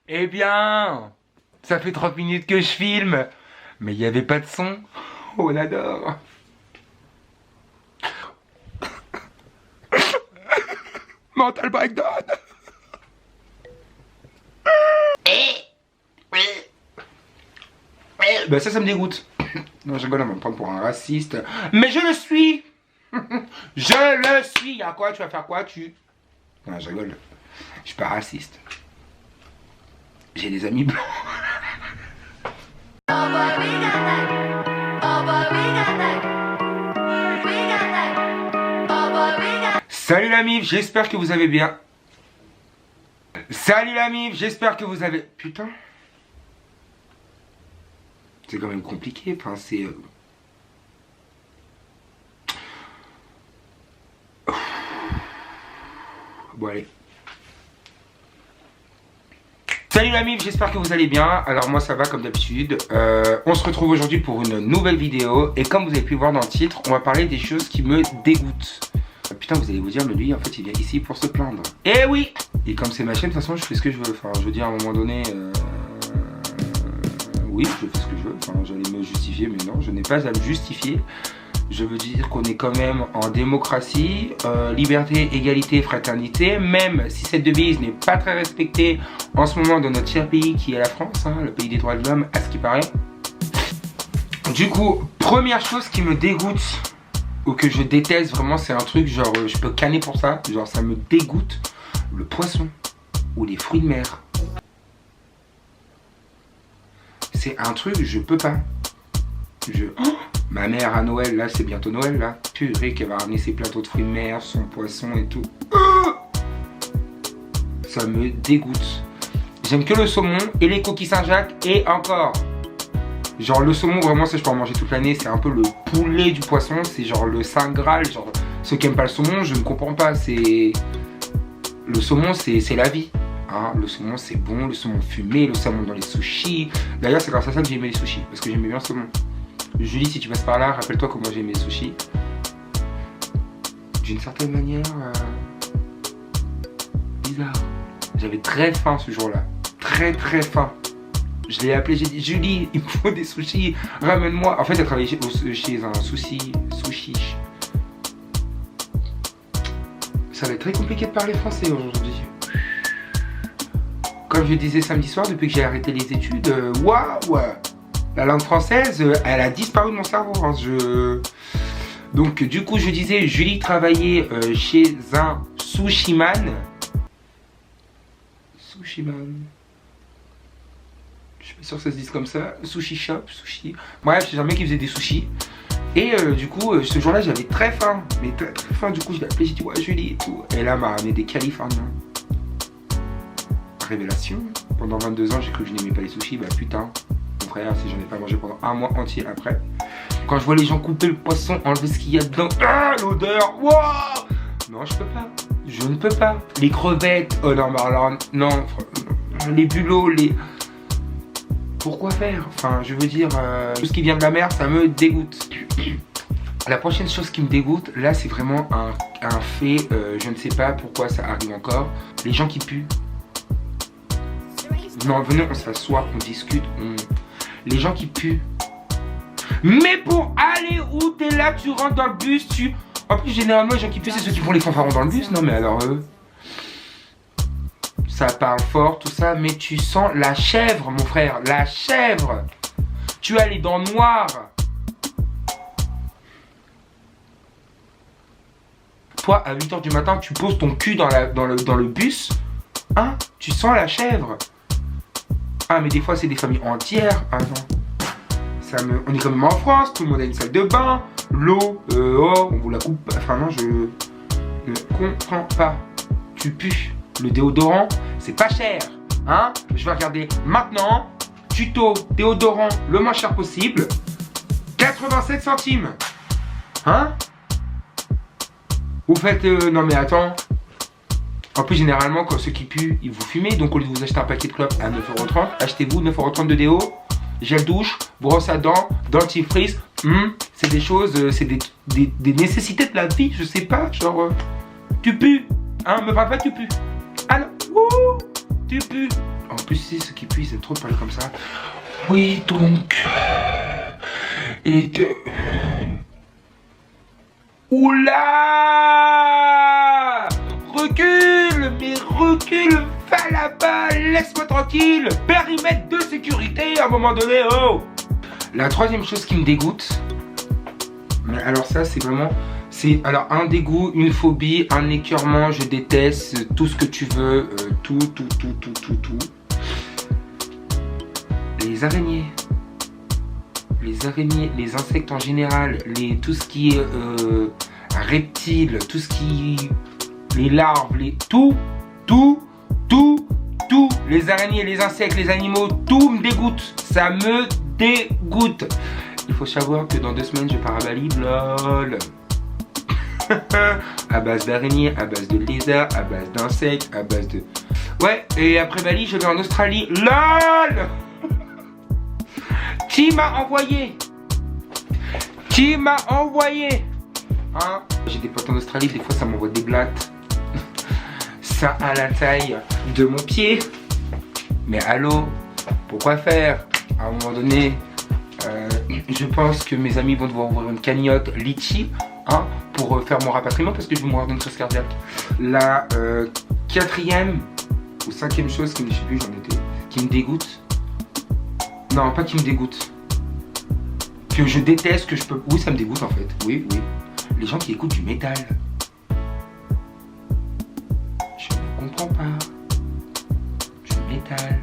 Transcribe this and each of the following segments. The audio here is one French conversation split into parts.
Eh bien, ça fait 30 minutes que je filme, mais il n'y avait pas de son. Oh, on adore. Mental breakdown. Bah ça me dégoûte. Non, je rigole, on va me prendre pour un raciste. Mais je le suis. Je le suis. Y'a quoi? Tu vas faire quoi? Non, je rigole. Je suis pas raciste. J'ai des amis blancs. Salut la mif, j'espère que vous allez bien. Salut la mif, j'espère que vous avez... Putain. C'est quand même compliqué, enfin c'est... Bon allez. Salut la mif, j'espère que vous allez bien. Alors moi ça va comme d'habitude. On se retrouve aujourd'hui pour une nouvelle vidéo. Et comme vous avez pu voir dans le titre, on va parler des choses qui me dégoûtent. Putain, vous allez vous dire, mais lui en fait il vient ici pour se plaindre. Eh oui. Et comme c'est ma chaîne, de toute façon je fais ce que je veux. Enfin je veux dire à un moment donné... Oui, je fais ce que je veux. Enfin j'allais me justifier, mais non, je n'ai pas à me justifier. Je veux dire qu'on est quand même en démocratie, liberté, égalité, fraternité, même si cette devise n'est pas très respectée en ce moment dans notre cher pays qui est la France, hein, le pays des droits de l'homme, à ce qui paraît. Du coup, première chose qui me dégoûte, ou que je déteste vraiment, c'est un truc genre, je peux canner pour ça, genre ça me dégoûte, le poisson ou les fruits de mer. C'est un truc, je peux pas. Ma mère à Noël, là c'est bientôt Noël là, purée qu'elle va ramener ses plateaux de fruits de mer, son poisson et tout. Ça me dégoûte. J'aime que le saumon et les coquilles Saint-Jacques et encore. Genre le saumon vraiment ça je peux en manger toute l'année, c'est un peu le poulet du poisson, c'est genre le saint graal, genre ceux qui aiment pas le saumon je ne comprends pas, c'est... Le saumon c'est la vie. Hein, le saumon c'est bon, le saumon fumé, le saumon dans les sushis. D'ailleurs c'est grâce à ça que j'ai aimé les sushis, parce que j'aimais bien le saumon. Julie, si tu passes par là, rappelle-toi comment j'ai aimé les sushis. D'une certaine manière, bizarre. J'avais très faim ce jour-là. Très faim. Je l'ai appelé, j'ai dit, Julie, il me faut des sushis, ramène-moi. En fait, elle travaillait chez un sushi. Ça va être très compliqué de parler français aujourd'hui. Comme je disais samedi soir, depuis que j'ai arrêté les études, waouh! La langue française, elle a disparu de mon cerveau. Hein. Donc, du coup, je disais, Julie travaillait chez un sushiman. Sushiman. Je suis pas sûr que ça se dise comme ça. Sushi shop, sushi. Bref, c'est un mec qui faisait des sushis. Et du coup, ce jour-là, j'avais très faim. Mais très faim. Du coup, je l'ai appelé, j'ai dit, ouais, Julie et tout. Et là, elle m'a ramené des Californiens. Révélation. Pendant 22 ans, j'ai cru que je n'aimais pas les sushis. Bah putain. Si j'en ai pas mangé pendant un mois entier après. Quand je vois les gens couper le poisson, enlever ce qu'il y a dedans, l'odeur, wow. Non, je peux pas. Je ne peux pas. Les crevettes, oh non, mais alors, non, les bulots, les... Pourquoi faire? Enfin, je veux dire, tout ce qui vient de la mer, ça me dégoûte. La prochaine chose qui me dégoûte, là, c'est vraiment un fait, je ne sais pas pourquoi ça arrive encore. Les gens qui puent. Non, venez, on s'assoit, on discute, Les gens qui puent. Mais pour aller où t'es là, tu rentres dans le bus, En plus, généralement, les gens qui puent, c'est ceux qui font les fanfarons dans le bus. Non, mais alors, ça parle fort, tout ça, mais tu sens la chèvre, mon frère. La chèvre. Tu as les dents noires. Toi, à 8h du matin, tu poses ton cul dans le bus. Hein? Tu sens la chèvre. Ah mais des fois c'est des familles entières. Ah non. On est quand même en France, tout le monde a une salle de bain. L'eau, on vous la coupe. Enfin non, je ne comprends pas. Tu pues. Le déodorant, c'est pas cher. Hein? Je vais regarder maintenant. Tuto déodorant le moins cher possible. 87 centimes. Hein? Vous faites... non mais attends. En plus, généralement, quand ceux qui puent, ils vous fumez. Donc, au lieu de vous acheter un paquet de clopes à 9,30 €, achetez-vous 9,30 € de déo, gel douche, brosse à dents, dentifrice. C'est des choses, c'est des nécessités de la vie. Je sais pas, genre, tu pues. Hein, me parle pas, tu pues. Ah non. tu pues. En plus, c'est ce qui pue, c'est trop de parler comme ça. Oui, donc. Et de... Oula! Recule, mais recule, va là-bas, laisse-moi tranquille. Périmètre de sécurité à un moment donné, oh! La troisième chose qui me dégoûte, mais alors ça, c'est vraiment... C'est alors un dégoût, une phobie, un écœurement, je déteste, tout ce que tu veux, tout. Les araignées. Les araignées, les insectes en général, tout ce qui est reptiles, tout ce qui... Les larves, tout. Les araignées, les insectes, les animaux, tout me dégoûte. Ça me dégoûte. Il faut savoir que dans 2 semaines, je pars à Bali, lol. À base d'araignées, à base de lézards, à base d'insectes, à base de... Ouais, et après Bali, je vais en Australie, lol. Qui m'a envoyé? Hein? J'ai des potes en Australie, des fois ça m'envoie des blattes. Ça à la taille de mon pied. Mais allô, pourquoi faire? À un moment donné, je pense que mes amis vont devoir ouvrir une cagnotte litchi, hein, pour faire mon rapatriement parce que je vais mourir d'une crise cardiaque. La 4e ou 5e chose qui me, je sais plus, qui me dégoûte. Non, pas qui me dégoûte. Que je déteste, que je peux... Oui, ça me dégoûte en fait. Oui. Les gens qui écoutent du métal. Je ne comprends pas. Du métal.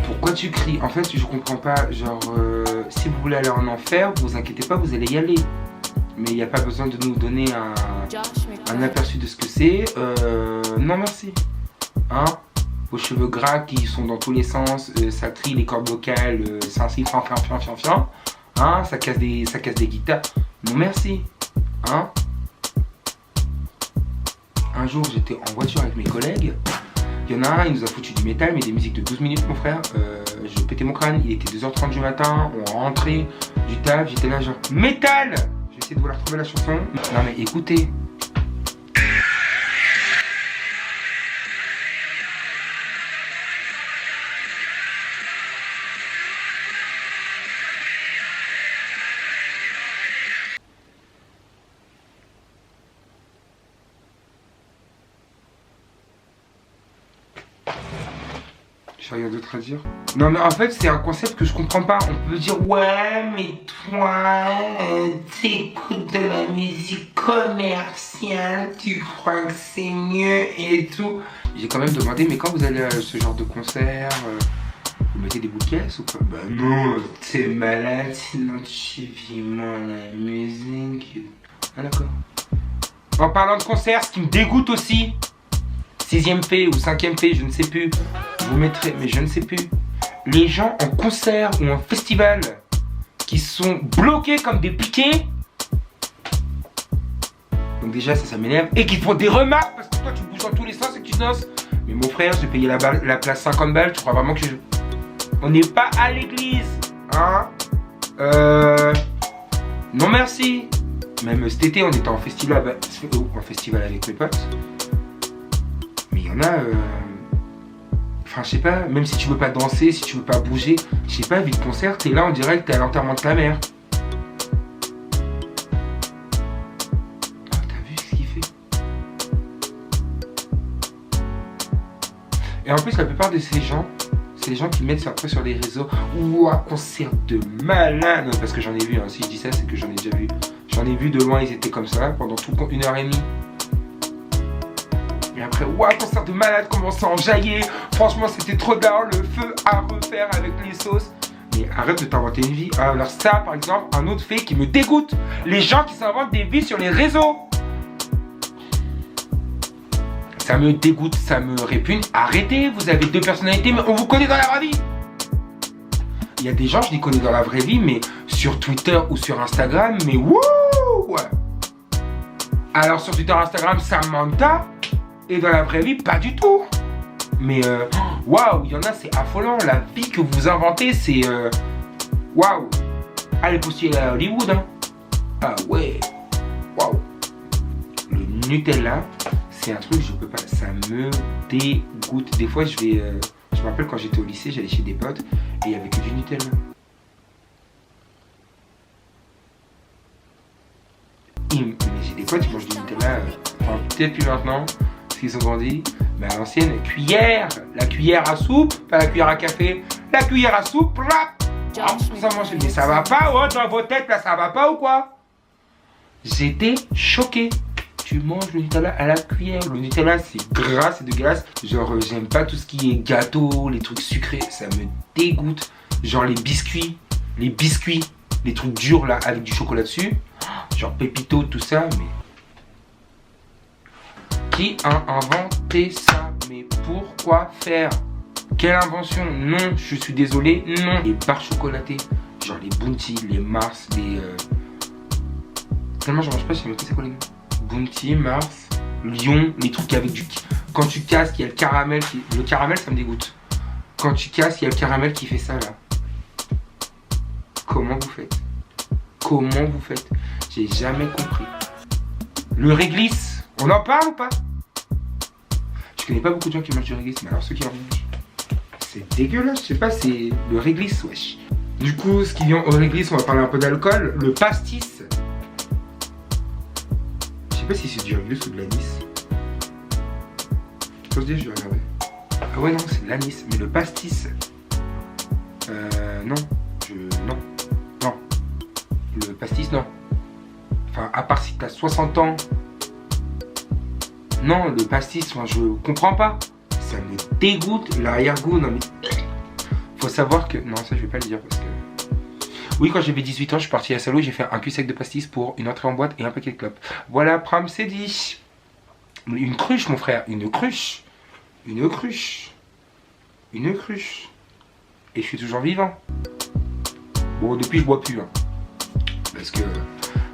Pourquoi tu cries? En fait, je comprends pas. Genre, si vous voulez aller en enfer, vous inquiétez pas, vous allez y aller. Mais il n'y a pas besoin de nous donner un aperçu de ce que c'est. Non, merci. Hein? Vos cheveux gras qui sont dans tous les sens, ça trie les cordes vocales, ça ainsi, hein, ça casse des guitares. Non merci, hein. Un jour j'étais en voiture avec mes collègues, il y en a un, il nous a foutu du métal, mais des musiques de 12 minutes mon frère, je pétais mon crâne, il était 2h30 du matin, on rentrait du taf, j'étais là genre, métal. J'ai essayé de vous la retrouver la chanson, non mais écoutez. J'ai rien d'autre à dire. Non mais en fait c'est un concept que je comprends pas. On peut dire ouais mais toi t'écoutes de la musique commerciale, tu crois que c'est mieux et tout. J'ai quand même demandé mais quand vous allez à ce genre de concert, vous mettez des bouts de caisse ou quoi? Bah non, t'es malade sinon tu vis moins la musique. Ah d'accord. En parlant de concert, ce qui me dégoûte aussi, 6e fait ou 5e fait, je ne sais plus. Vous mettrez, mais je ne sais plus. Les gens en concert ou en festival qui sont bloqués comme des piquets. Donc déjà ça m'énerve. Et qui font des remarques parce que toi tu bouges dans tous les sens et que tu danses. Mais mon frère, j'ai payé la place 50 balles. Tu crois vraiment que on n'est pas à l'église, hein? Non merci. Même cet été on était en festival avec mes potes. Mais il y en a... Enfin, je sais pas, même si tu veux pas danser, si tu veux pas bouger, je sais pas, vie de concert, t'es là, on dirait que t'es à l'enterrement de ta mère. Oh, t'as vu ce qu'il fait? Et en plus, la plupart de ces gens, c'est les gens qui mettent après sur les réseaux. Ouah, concert de malade! Parce que j'en ai vu, hein. Si je dis ça, c'est que j'en ai déjà vu. J'en ai vu de loin, ils étaient comme ça pendant tout 1h30. Et après, waouh, concert de malade, comment ça enjaillait. Franchement, c'était trop d'art, le feu à refaire avec les sauces. Mais arrête de t'inventer une vie. Alors ça, par exemple, un autre fait qui me dégoûte. Les gens qui s'inventent des vies sur les réseaux. Ça me dégoûte, ça me répugne. Arrêtez, vous avez 2 personnalités, mais on vous connaît dans la vraie vie. Il y a des gens, je les connais dans la vraie vie, mais sur Twitter ou sur Instagram, mais wouh, ouais. Alors sur Twitter, Instagram, Samantha. Et dans la vraie vie, pas du tout. Mais waouh, il y en a, c'est affolant. La vie que vous inventez, c'est waouh. Allez postuler à Hollywood, hein. Ah ouais. Waouh. Le Nutella, C'est un truc, je peux pas, ça me dégoûte. Des fois, je me rappelle quand j'étais au lycée, j'allais chez des potes et il n'y avait que du Nutella. Mais j'ai des potes qui mangent du Nutella, enfin, peut-être plus maintenant, parce qu'ils ont grandi, mais à l'ancienne, cuillère, la cuillère à soupe, pas la cuillère à café, la cuillère à soupe, ça mange. Mais ça va pas, oh, dans vos têtes là, ça va pas ou quoi? J'étais choqué. Tu manges le Nutella à la cuillère. Le Nutella, c'est gras, c'est dégueulasse. Genre, j'aime pas tout ce qui est gâteau, les trucs sucrés, ça me dégoûte. Genre les biscuits, les trucs durs là, avec du chocolat dessus. Genre Pépito, tout ça, mais... Qui a inventé ça? Mais pourquoi faire? Quelle invention? Non, je suis désolé, non. Les barres chocolatées, genre les Bounty, les Mars, les... Tellement j'en mange pas, je sais même pas c'est quoi les noms. Bounty, Mars, Lion, les trucs avec du... Quand tu casses, il y a le caramel qui... Le caramel, ça me dégoûte. Quand tu casses, il y a le caramel qui fait ça, là. Comment vous faites? Comment vous faites? J'ai jamais compris. Le réglisse, on en parle ou pas? Je connais pas beaucoup de gens qui mangent du réglisse, mais alors ceux qui en mangent... C'est dégueulasse, je sais pas, c'est le réglisse, wesh. Du coup, ce qui vient au réglisse, on va parler un peu d'alcool. Le pastis. Je sais pas si c'est du réglisse ou de l'anis. Je pense dire, je vais regarder. Ah ouais, non, c'est de l'anis. Mais le pastis... non. Non. Le pastis, non. Enfin, à part si t'as 60 ans. Non, le pastis, enfin, je comprends pas. Ça me dégoûte, l'arrière-goût, non mais... Faut savoir que... Non, ça je vais pas le dire parce que... Oui, quand j'avais 18 ans, je suis parti à Salo et j'ai fait un cul sec de pastis pour une entrée en boîte et un paquet de clopes. Voilà, Pram, c'est dit. Une cruche, mon frère, une cruche. Une cruche. Une cruche. Et je suis toujours vivant. Bon, depuis je bois plus. Hein. Parce que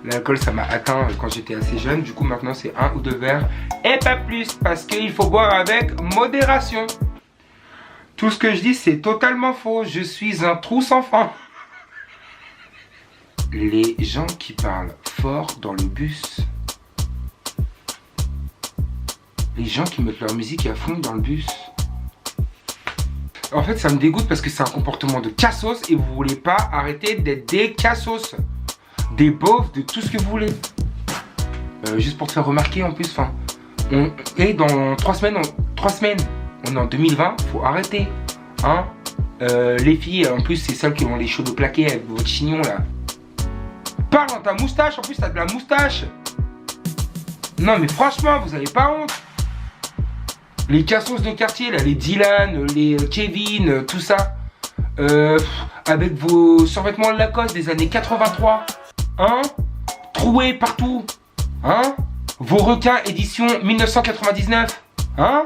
l'alcool, ça m'a atteint quand j'étais assez jeune. Du coup, maintenant, c'est 1 ou 2 verres. Et pas plus, parce qu'il faut boire avec modération. Tout ce que je dis, c'est totalement faux. Je suis un trou sans fond. Les gens qui parlent fort dans le bus. Les gens qui mettent leur musique à fond dans le bus. En fait, ça me dégoûte parce que c'est un comportement de cassos et vous voulez pas arrêter d'être des cassos. Des beaufs, de tout ce que vous voulez. Juste pour te faire remarquer en plus, enfin... On est dans 3 semaines, on est en 2020, faut arrêter. Hein, les filles, en plus, c'est celles qui ont les cheveux plaqués avec votre chignon là. Parle dans ta moustache, en plus, t'as de la moustache. Non, mais franchement, vous avez pas honte. Les cassos de quartier, là, les Dylan, les Kevin, tout ça. Avec vos survêtements Lacoste des années 83. Hein, troués partout. Hein, vos requins édition 1999. Hein,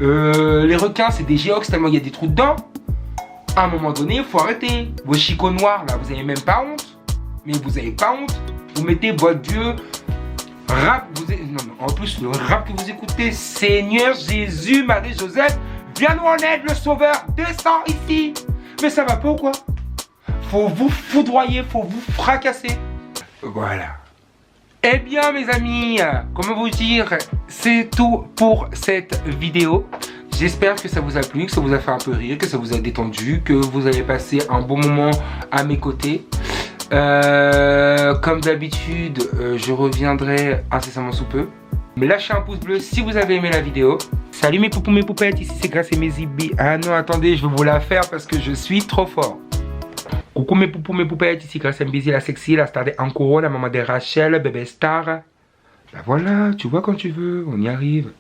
les requins c'est des géox tellement il y a des trous dedans. À un moment donné, il faut arrêter. Vos chicots noirs là, vous avez même pas honte. Mais vous avez pas honte. Vous mettez votre vieux rap. Non, en plus, le rap que vous écoutez, Seigneur Jésus, Marie Joseph, viens nous en aide, le sauveur, descends ici. Mais ça va pas ou quoi? Faut vous foudroyer, faut vous fracasser. Voilà. Eh bien mes amis, comment vous dire, c'est tout pour cette vidéo. J'espère que ça vous a plu, que ça vous a fait un peu rire, que ça vous a détendu, que vous avez passé un bon moment à mes côtés. Comme d'habitude, je reviendrai incessamment sous peu. Mais lâchez un pouce bleu si vous avez aimé la vidéo. Salut mes poupous, mes poupettes, ici c'est Grace et mes zibis. Ah non, attendez, je vais vous la faire parce que je suis trop fort. Coucou mes poupous, mes poupettes, ici Grace Mbisi, la sexy, la star de Ankoro, la maman de Rachel, bébé star. Bah voilà, tu vois quand tu veux, on y arrive.